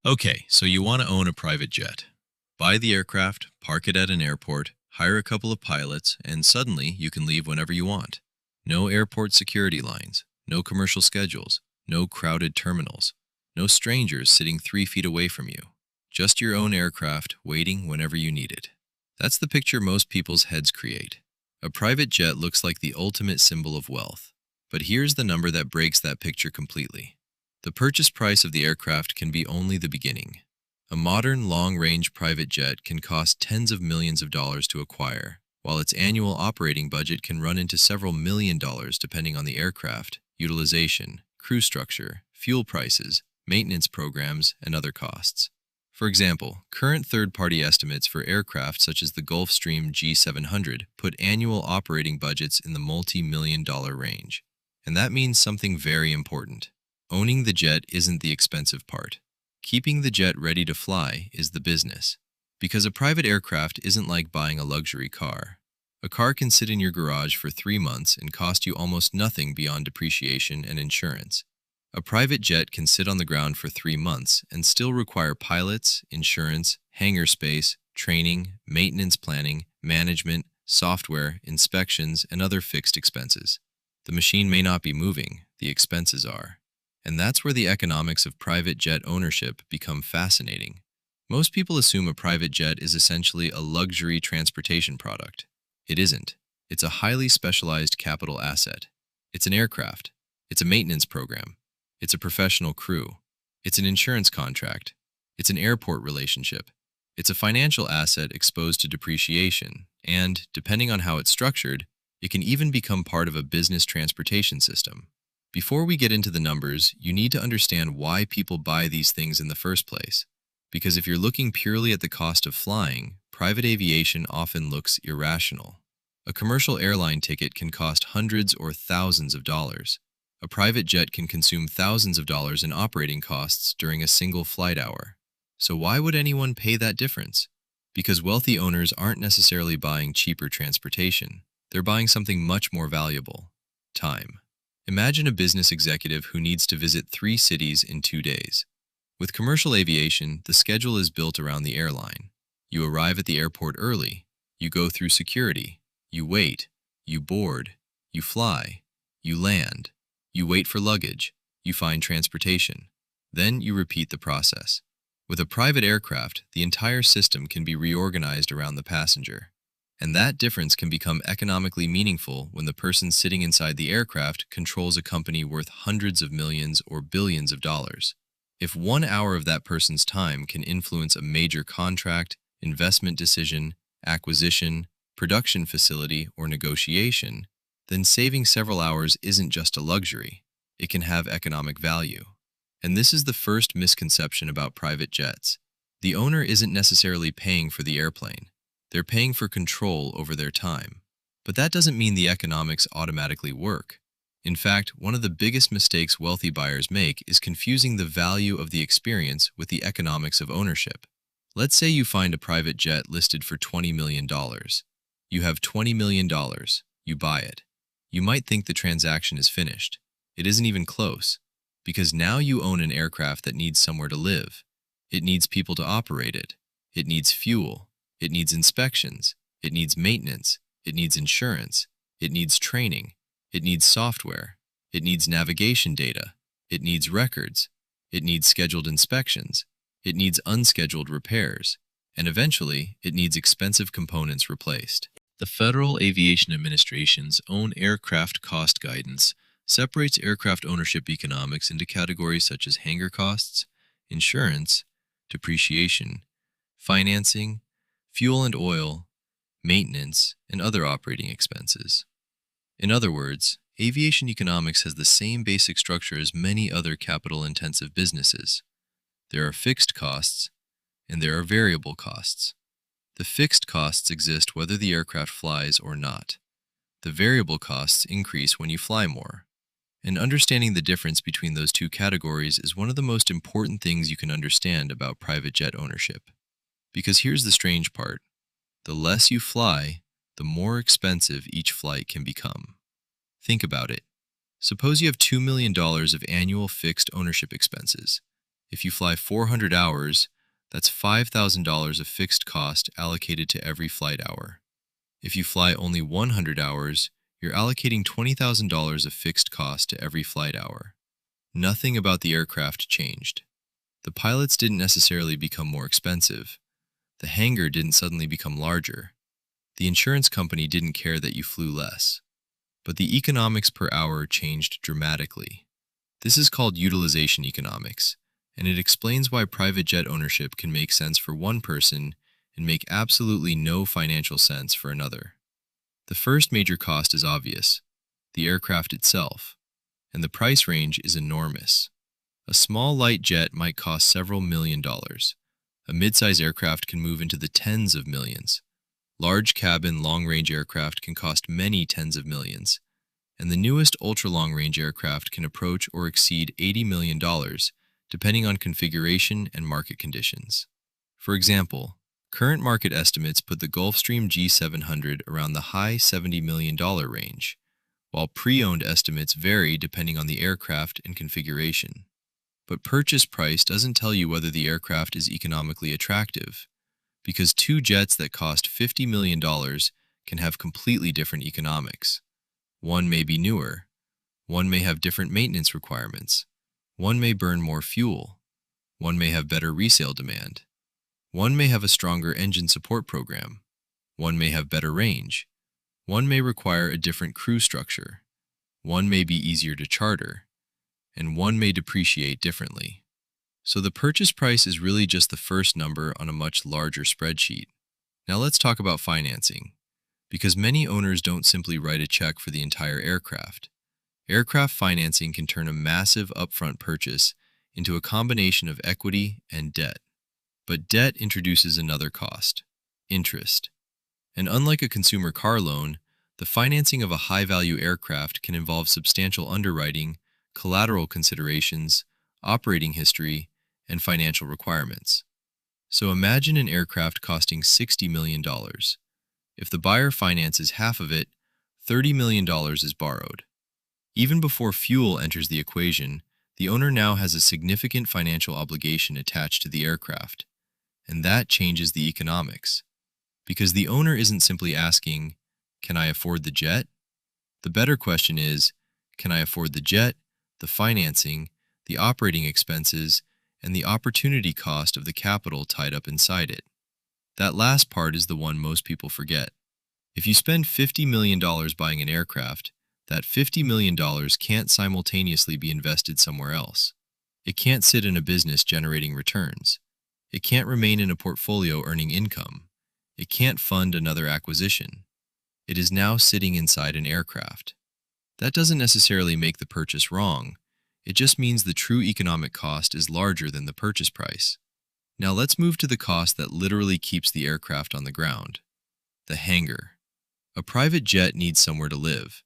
Okay, so you want to own a private jet. Buy the aircraft, park it at an airport, hire a couple of pilots, and suddenly you can leave whenever you want. No airport security lines, no commercial schedules, no crowded terminals, no strangers sitting 3 feet away from you. Just your own aircraft waiting whenever you need it. That's the picture most people's heads create. A private jet looks like the ultimate symbol of wealth. But here's the number that breaks that picture completely. The purchase price of the aircraft can be only the beginning. A modern long-range private jet can cost tens of millions of dollars to acquire, while its annual operating budget can run into several million dollars depending on the aircraft, utilization, crew structure, fuel prices, maintenance programs, and other costs. For example, current third-party estimates for aircraft such as the Gulfstream G700 put annual operating budgets in the multi-million dollar range. And that means something very important. Owning the jet isn't the expensive part. Keeping the jet ready to fly is the business. Because a private aircraft isn't like buying a luxury car. A car can sit in your garage for 3 months and cost you almost nothing beyond depreciation and insurance. A private jet can sit on the ground for 3 months and still require pilots, insurance, hangar space, training, maintenance planning, management, software, inspections, and other fixed expenses. The machine may not be moving, the expenses are. And that's where the economics of private jet ownership become fascinating. Most people assume a private jet is essentially a luxury transportation product. It isn't. It's a highly specialized capital asset. It's an aircraft. It's a maintenance program. It's a professional crew. It's an insurance contract. It's an airport relationship. It's a financial asset exposed to depreciation, and, depending on how it's structured, it can even become part of a business transportation system. Before we get into the numbers, you need to understand why people buy these things in the first place. Because if you're looking purely at the cost of flying, private aviation often looks irrational. A commercial airline ticket can cost hundreds or thousands of dollars. A private jet can consume thousands of dollars in operating costs during a single flight hour. So why would anyone pay that difference? Because wealthy owners aren't necessarily buying cheaper transportation. They're buying something much more valuable: time. Imagine a business executive who needs to visit 3 cities in 2 days. With commercial aviation, the schedule is built around the airline. You arrive at the airport early, you go through security, you wait, you board, you fly, you land, you wait for luggage, you find transportation. Then you repeat the process. With a private aircraft, the entire system can be reorganized around the passenger. And that difference can become economically meaningful when the person sitting inside the aircraft controls a company worth hundreds of millions or billions of dollars. If 1 hour of that person's time can influence a major contract, investment decision, acquisition, production facility, or negotiation, then saving several hours isn't just a luxury. It can have economic value. And this is the first misconception about private jets. The owner isn't necessarily paying for the airplane. They're paying for control over their time. But that doesn't mean the economics automatically work. In fact, one of the biggest mistakes wealthy buyers make is confusing the value of the experience with the economics of ownership. Let's say you find a private jet listed for $20 million. You have $20 million. You buy it. You might think the transaction is finished. It isn't even close. Because now you own an aircraft that needs somewhere to live. It needs people to operate it. It needs fuel. It needs inspections. It needs maintenance. It needs insurance. It needs training. It needs software. It needs navigation data. It needs records. It needs scheduled inspections. It needs unscheduled repairs. And eventually, it needs expensive components replaced. The Federal Aviation Administration's own aircraft cost guidance separates aircraft ownership economics into categories such as hangar costs, insurance, depreciation, financing, fuel and oil, maintenance, and other operating expenses. In other words, aviation economics has the same basic structure as many other capital-intensive businesses. There are fixed costs, and there are variable costs. The fixed costs exist whether the aircraft flies or not. The variable costs increase when you fly more. And understanding the difference between those two categories is one of the most important things you can understand about private jet ownership. Because here's the strange part. The less you fly, the more expensive each flight can become. Think about it. Suppose you have $2 million of annual fixed ownership expenses. If you fly 400 hours, that's $5,000 of fixed cost allocated to every flight hour. If you fly only 100 hours, you're allocating $20,000 of fixed cost to every flight hour. Nothing about the aircraft changed. The pilots didn't necessarily become more expensive. The hangar didn't suddenly become larger. The insurance company didn't care that you flew less. But the economics per hour changed dramatically. This is called utilization economics, and it explains why private jet ownership can make sense for one person and make absolutely no financial sense for another. The first major cost is obvious: the aircraft itself, and the price range is enormous. A small light jet might cost several $1 million. A midsize aircraft can move into the tens of millions. Large cabin, long-range aircraft can cost many tens of millions, and the newest ultra-long-range aircraft can approach or exceed $80 million, depending on configuration and market conditions. For example, current market estimates put the Gulfstream G700 around the high $70 million range, while pre-owned estimates vary depending on the aircraft and configuration. But purchase price doesn't tell you whether the aircraft is economically attractive, because two jets that cost $50 million can have completely different economics. One may be newer. One may have different maintenance requirements. One may burn more fuel. One may have better resale demand. One may have a stronger engine support program. One may have better range. One may require a different crew structure. One may be easier to charter. And one may depreciate differently. So the purchase price is really just the first number on a much larger spreadsheet. Now let's talk about financing, because many owners don't simply write a check for the entire aircraft. Aircraft financing can turn a massive upfront purchase into a combination of equity and debt. But debt introduces another cost: interest. And unlike a consumer car loan, the financing of a high-value aircraft can involve substantial underwriting, collateral considerations, operating history, and financial requirements. So imagine an aircraft costing $60 million. If the buyer finances half of it, $30 million is borrowed. Even before fuel enters the equation, the owner now has a significant financial obligation attached to the aircraft. And that changes the economics. Because the owner isn't simply asking, "Can I afford the jet?" The better question is, "Can I afford the jet, the financing, the operating expenses, and the opportunity cost of the capital tied up inside it?" That last part is the one most people forget. If you spend $50 million buying an aircraft, that $50 million can't simultaneously be invested somewhere else. It can't sit in a business generating returns. It can't remain in a portfolio earning income. It can't fund another acquisition. It is now sitting inside an aircraft. That doesn't necessarily make the purchase wrong. It just means the true economic cost is larger than the purchase price. Now let's move to the cost that literally keeps the aircraft on the ground: the hangar. A private jet needs somewhere to live,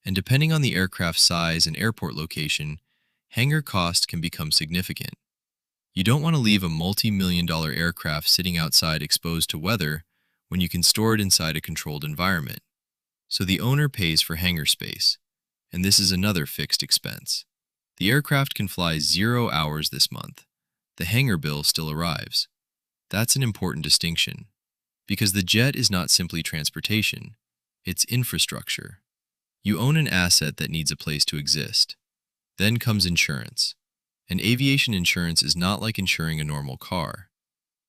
and depending on the aircraft size and airport location, hangar cost can become significant. You don't want to leave a multi-million-dollar aircraft sitting outside exposed to weather when you can store it inside a controlled environment. So the owner pays for hangar space, and this is another fixed expense. The aircraft can fly 0 hours this month. The hangar bill still arrives. That's an important distinction, because the jet is not simply transportation, it's infrastructure. You own an asset that needs a place to exist. Then comes insurance. And aviation insurance is not like insuring a normal car.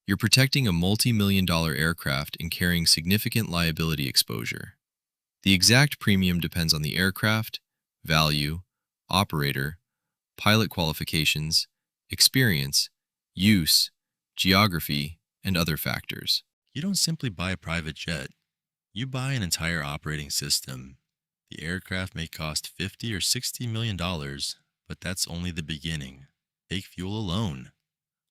You're protecting a multi-million-dollar aircraft and carrying significant liability exposure. The exact premium depends on the aircraft, value, operator, pilot qualifications, experience, use, geography, and other factors. You don't simply buy a private jet, you buy an entire operating system. The aircraft may cost $50 or $60 million, but that's only the beginning. Take fuel alone.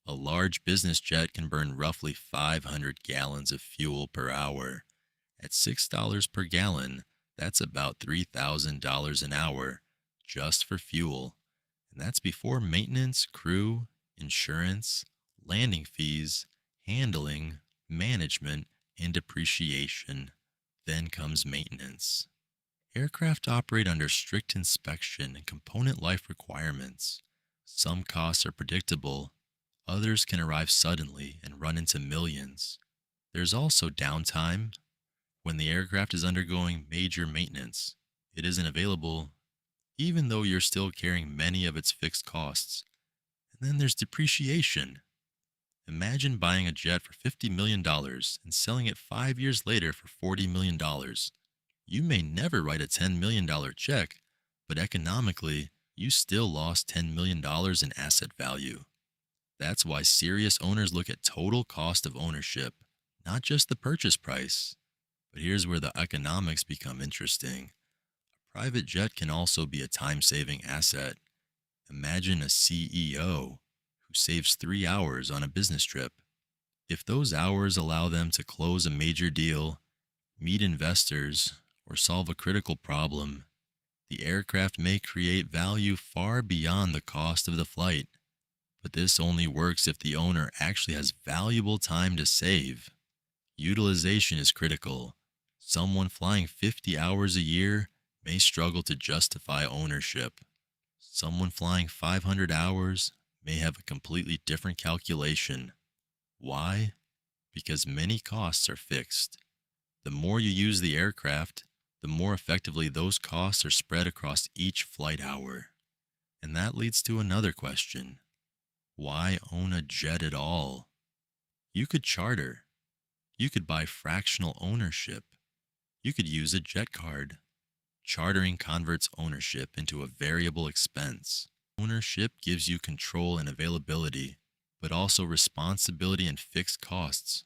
A large business jet can burn roughly 500 gallons of fuel per hour. At $6 per gallon, that's about $3,000 an hour just for fuel. And that's before maintenance, crew, insurance, landing fees, handling, management, and depreciation. Then comes maintenance. Aircraft operate under strict inspection and component life requirements. Some costs are predictable, Others can arrive suddenly and run into millions. There's also downtime when the aircraft is undergoing major maintenance. It isn't available, even though you're still carrying many of its fixed costs. And then there's depreciation. Imagine buying a jet for $50 million and selling it 5 years later for $40 million. You may never write a $10 million check, but economically, you still lost $10 million in asset value. That's why serious owners look at total cost of ownership, not just the purchase price. But here's where the economics become interesting. A private jet can also be a time saving asset. Imagine a CEO who saves 3 hours on a business trip. If those hours allow them to close a major deal, meet investors, or solve a critical problem, the aircraft may create value far beyond the cost of the flight. But this only works if the owner actually has valuable time to save. Utilization is critical. Someone flying 50 hours a year may struggle to justify ownership. Someone flying 500 hours may have a completely different calculation. Why? Because many costs are fixed. The more you use the aircraft, the more effectively those costs are spread across each flight hour. And that leads to another question. Why own a jet at all? You could charter. You could buy fractional ownership. You could use a jet card. Chartering converts ownership into a variable expense. Ownership gives you control and availability, but also responsibility and fixed costs.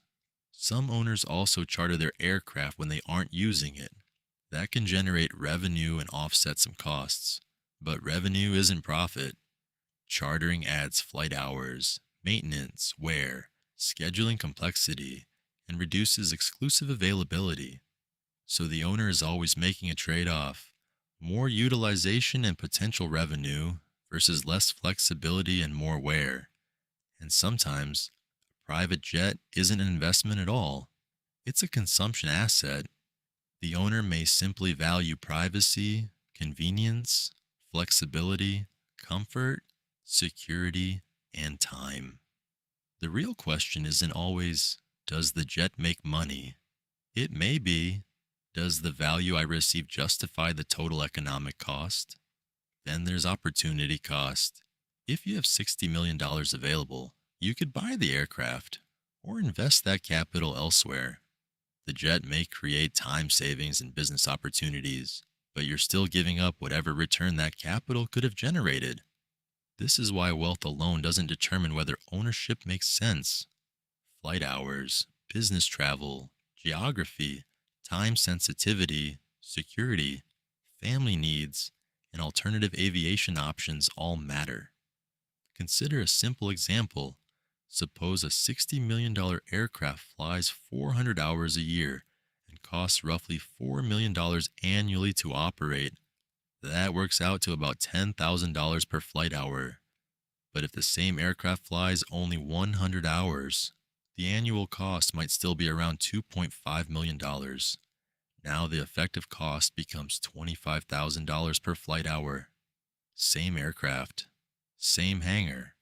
Some owners also charter their aircraft when they aren't using it. That can generate revenue and offset some costs, but revenue isn't profit. Chartering adds flight hours, maintenance, wear, scheduling complexity, and reduces exclusive availability. So the owner is always making a trade-off: more utilization and potential revenue versus less flexibility and more wear. And sometimes, a private jet isn't an investment at all. It's a consumption asset. The owner may simply value privacy, convenience, flexibility, comfort, security, and time. The real question isn't always, does the jet make money? It may be, does the value I receive justify the total economic cost? Then there's opportunity cost. If you have $60 million available, you could buy the aircraft or invest that capital elsewhere. The jet may create time savings and business opportunities, but you're still giving up whatever return that capital could have generated. This is why wealth alone doesn't determine whether ownership makes sense. Flight hours, business travel, geography, time sensitivity, security, family needs, and alternative aviation options all matter. Consider a simple example. Suppose a $60 million aircraft flies 400 hours a year and costs roughly $4 million annually to operate. That works out to about $10,000 per flight hour. But if the same aircraft flies only 100 hours, the annual cost might still be around $2.5 million. Now the effective cost becomes $25,000 per flight hour. Same aircraft, same hangar,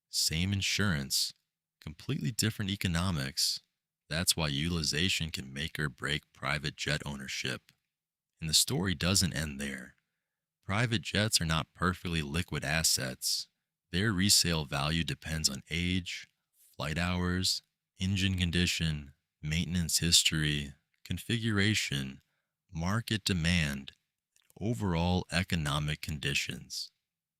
same insurance, completely different economics. That's why utilization can make or break private jet ownership. And the story doesn't end there. Private jets are not perfectly liquid assets. Their resale value depends on age, flight hours, engine condition, maintenance history, configuration, market demand, overall economic conditions.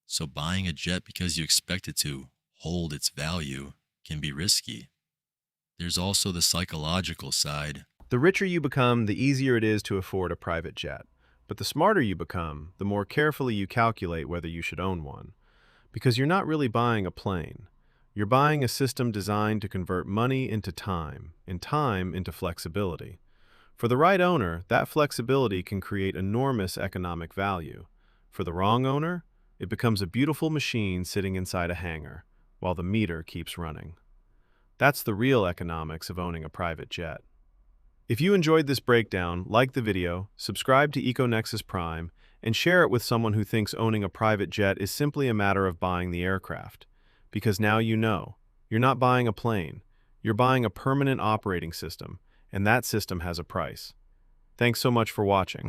So buying a jet because you expect it to hold its value can be risky. There's also the psychological side. The richer you become, the easier it is to afford a private jet. But the smarter you become, the more carefully you calculate whether you should own one. Because you're not really buying a plane. You're buying a system designed to convert money into time, and time into flexibility. For the right owner, that flexibility can create enormous economic value. For the wrong owner, it becomes a beautiful machine sitting inside a hangar, while the meter keeps running. That's the real economics of owning a private jet. If you enjoyed this breakdown, like the video, subscribe to EcoNexus Prime, and share it with someone who thinks owning a private jet is simply a matter of buying the aircraft. Because now you know, You're not buying a plane. You're buying a permanent operating system, and that system has a price. Thanks so much for watching.